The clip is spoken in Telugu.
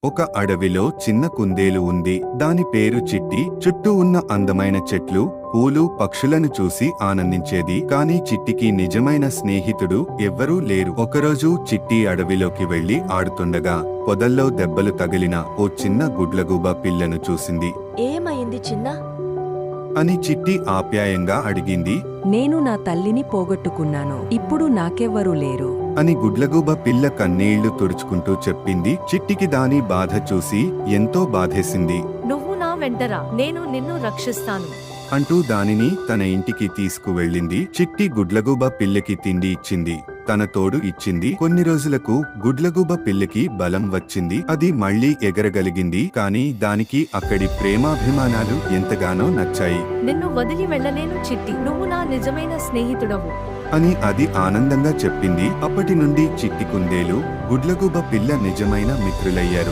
ఒక అడవిలో చిన్న కుందేలు ఉంది. దాని పేరు చిట్టి. చుట్టూ ఉన్న అందమైన చెట్లు, పూలు, పక్షులను చూసి ఆనందించేది. కాని చిట్టికి నిజమైన స్నేహితుడు ఎవ్వరూ లేరు. ఒకరోజు చిట్టి అడవిలోకి వెళ్లి ఆడుతుండగా పొదల్లో దెబ్బలు తగిలిన ఓ చిన్న గుడ్లగూబ పిల్లను చూసింది. ఏమైంది చిన్నా? అని చిట్టి ఆప్యాయంగా అడిగింది. నేను నా తల్లిని పోగొట్టుకున్నాను. ఇప్పుడు నాకెవ్వరూ లేరు అని గుడ్లగూబ పిల్ల కన్నీళ్లు తుడుచుకుంటూ చెప్పింది. చిట్టికి దాని బాధ చూసి ఎంతో బాధేసింది. నువ్వు నా వెంటరా, నేను నిన్ను రక్షిస్తాను అంటూ దానిని తన ఇంటికి తీసుకువెళ్ళింది. చిట్టి గుడ్లగూబ పిల్లకి తిండి ఇచ్చింది, తన తోడు ఇచ్చింది. కొన్ని రోజులకు గుడ్లగూబ పిల్లకి బలం వచ్చింది. అది మళ్లీ ఎగరగలిగింది. కాని దానికి అక్కడి ప్రేమాభిమానాలు ఎంతగానో నచ్చాయి. నిన్ను వదిలి వెళ్ళలేను చిట్టి, నువ్వు నా నిజమైన స్నేహితుడవు అని అది ఆనందంగా చెప్పింది. అప్పటి నుండి చిట్టి కుందేలు, గుడ్లగూబ పిల్ల నిజమైన మిత్రులయ్యారు.